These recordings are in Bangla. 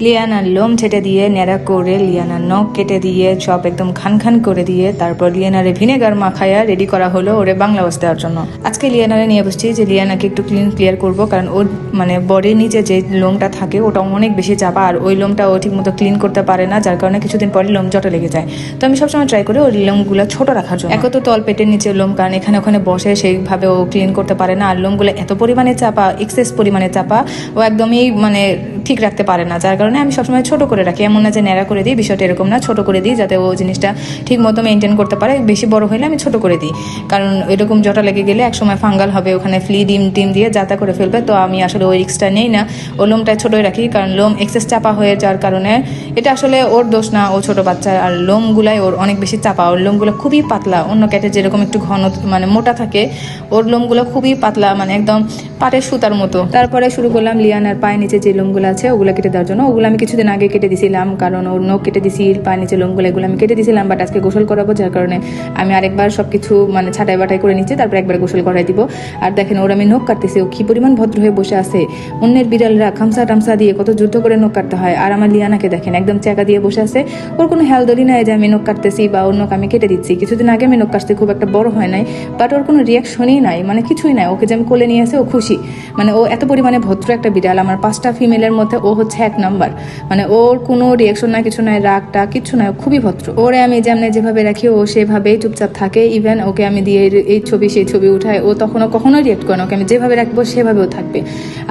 লিয়ানার লোম ছেটে দিয়ে ন্যাড়া করে লিয়ানার নখ কেটে দিয়ে সব একদম খান খান করে দিয়ে তারপর লিয়ানারে ভিনেগার মাখায়া রেডি করা হলো ওরে বাংলা বাস দেওয়ার জন্য। আজকে লিয়ানারে নিয়ে বসছি যে লিয়ানাকে একটু ক্লিয়ার করবো, কারণ ওর মানে বডির নিচে যে লোমটা থাকে ওটা অনেক বেশি চাপা, আর ওই লোমটা ও ঠিক মতো ক্লিন করতে পারে না, যার কারণে কিছুদিন পরে লোম জটে লেগে যায়। তো আমি সবসময় ট্রাই করি ওই লোমগুলো ছোট রাখার জন্য। এক তো তল পেটের নিচে লোম, কারণ এখানে ওখানে বসে সেইভাবে ও ক্লিন করতে পারে না, আর লোমগুলো এত পরিমাণে চাপা, এক্সেস পরিমাণে চাপা, ও একদমই মানে ঠিক রাখতে পারে না, যার কারণে আমি সবসময় ছোট করে রাখি। এমন না যে ন্যাড়া করে দিই, বিষয়টা এরকম না, ছোট করে দিই যাতে ও জিনিসটা ঠিক মতো মেনটেন করতে পারে। বেশি বড় হলে আমি ছোট করে দিই, কারণ এরকম জটা লেগে গেলে একসময় ফাঙ্গাল হবে, ওখানে ফ্লি ডিম দিয়ে যাতা করে ফেলবে। তো আমি আসলে ওই রিস্কটা নেই না, ও লোমটা ছোটোই রাখি, কারণ লোম এক্সেস চাপা হয়ে যাওয়ার কারণে এটা আসলে ওর দোষ না, ও ছোট বাচ্চা, আর লোমগুলাই ওর অনেক বেশি চাপা। ওর লোমগুলো খুবই পাতলা, অন্য ক্যাটের যেরকম একটু ঘন মানে মোটা থাকে, ওর লোমগুলো খুবই পাতলা, মানে একদম পাটের সুতার মতো। তারপরে শুরু করলাম লিয়ানার পায়ের নিচে যে লোমগুলো আছে ওগুলো কেটে দেওয়ার জন্য। ওগুলো আমি কিছুদিন আগে কেটে দিয়েছিলাম, কারণ ওর নখ কেটে দিছি, পায়ের নিচে লোমগুলো এগুলো আমি কেটে দিয়েছিলাম, বাট আজকে গোসল করাবো, যার কারণে আমি আরেকবার সবকিছু মানে ছাটাই বাটাই করে নিচ্ছি, তারপর একবার গোসল করাই দিব। আর দেখেন ওর আমি নখ কাটতেছি, ও কি পরিমাণ ভদ্র হয়ে বসে আছে। অন্যের বিড়ালরা খামসা টামসা দিয়ে কত যুদ্ধ করে নখ কাটতে হয়, আর আমার লিয়ানাকে দেখেন একদম চাকা দিয়ে বসে আছে। ওর কোনো হেলদলি নাই যে আমি নখ কাটতেছি বা ওর নখ আমি কেটে দিচ্ছি। কিছুদিন আগে আমি নখ কাটতে খুব একটা বড় হয় নাই, বাট ওর কোনো রিয়াকশনই নাই, মানে কিছুই নাই। ওকে যে আমি কোলে নিয়ে আসে ও খুশি, মানে ও এত পরিমাণে ভদ্র একটা বিড়াল। আমার 5টা ফিমেলের মধ্যে ও হচ্ছে 1 নাম্বার, মানে ওর কোনো রিয়াকশন নাই, কিছু নাই, রাগটা কিচ্ছু নাই, খুবই ভদ্র। ওরে আমি যেভাবে রাখি ও সেভাবেই চুপচাপ থাকে। ইভেন ওকে আমি দিয়ে এই ছবি সেই ছবি উঠায়, ও তখনও কখনোই রিয়াক্ট করে না। ওকে আমি যেভাবে রাখবো সেভাবেও থাকবে।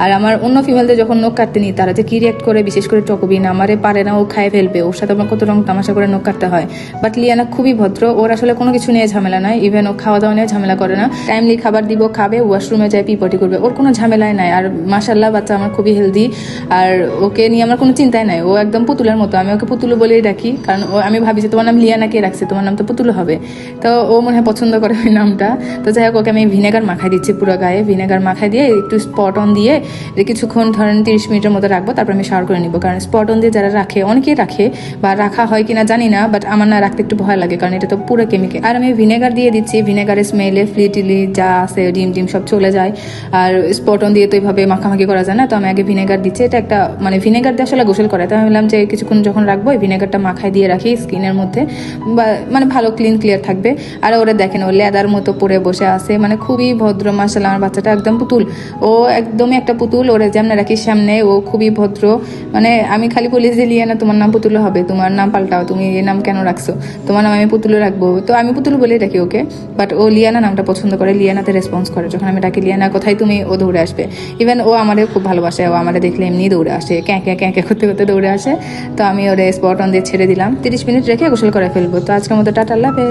আর আমার অন্য ফিমেলদের যখন নখ কাটতে নিই তারা যে কি রিয়াক্ট করে, বিশেষ করে টকবিন আমারে পারে না, ও খায় ফেলবে, ওর সাথে আমার কত রং তামাশা করে নখ কাটতে হয়। বাট লিয়ানা খুবই ভদ্র, ওর আসলে কোনো কিছু নিয়ে ঝামেলা নাই। ইভেন ও খাওয়া দাওয়া নিয়ে ঝামেলা করে না, টাইমলি খাবার দিব, খাবে, ওয়াশরুমে যায়, পিপটি করবে, ওর কোনো ঝামেলাই নাই। আর মাশাল্লাহ বাচ্চা আমার খুবই হেলদি, আর ওকে নিয়ে আমার কোনো চিন্তাই নাই। ও একদম পুতুলের মতো, আমি ওকে পুতুলু বলেই ডাকি, কারণ আমি ভাবি যে তোমার নাম লিয়ানা কে রাখছে, তোমার নাম তো পুতুলু হবে। তো ও মনে হয় পছন্দ করে ওই নামটা। তো যাই হোক, ওকে আমি ভিনেগার মাখাই দিচ্ছি পুরো গায়ে, ভিনেগার মাখাই দিয়ে একটু স্পট অন দিয়ে কিছুক্ষণ ধরেন 30 মিনিটের মতো রাখবো, তারপর আমি শাওয়ার করে নিবো। কারণ স্পট অন দিয়ে যারা রাখে, অনেকেই রাখে বা রাখা হয় কিনা জানি না, বাট আমার না রাখতে একটু ভয় লাগে, কারণ এটা তো পুরো কেমিক্যাল। আর আমি ভিনেগার দিয়ে দিচ্ছি, ভিনেগারের স্মেলে ফ্লি যা আছে ডিম সব চলে যায়। আর স্পট অন দিয়ে তো এইভাবে মাখামাখি করা যায় না, তো আমি আগে ভিনেগার দিচ্ছি। এটা একটা মানে ভিনেগার দিয়ে আসলে গোসল করায়, তো আমি বললাম যে কিছুক্ষণ যখন রাখবো এই ভিনেগারটা মাখাই দিয়ে রাখি স্কিনের মধ্যে, বা মানে ভালো ক্লিয়ার থাকবে। আর ওরা দেখেন ও লেদার মতো পরে বসে আছে, মানে খুবই ভদ্র। মাশাআল্লাহ আমার বাচ্চাটা একদম পুতুল, ও একদমই একটা পুতুল। ওরে যেমন রাখি সামনে ও খুবই ভদ্র। মানে আমি খালি বলি যে লিয়ানা তোমার নাম পুতুল হবে, তোমার নাম পাল্টাও, তুমি এই নাম কেন রাখছো, তোমার নাম আমি পুতুল রাখবো। তো আমি পুতুল বলেই রাখি ওকে, বাট ও লিয়ানা নামটা পছন্দ করে, লিয়ানাতে রেসপন্স করে। যখন আমি ডাকি লিয়ানা কোথায় তুমি, ও দৌড়ে আসবে। ইভেন ও আমাদের খুব ভালোবাসে, ও আমাদের দেখলে এমনি দৌড়ে আসে, ক্যাঁ করতে করতে দৌড়ে আসে। তো আমি ওরে স্পট অন দিয়ে ছেড়ে দিলাম, 30 মিনিট রেখে গোসল করে ফেলবো। তো আজকের মতো টাটা, আল্লাহ হাফেজ।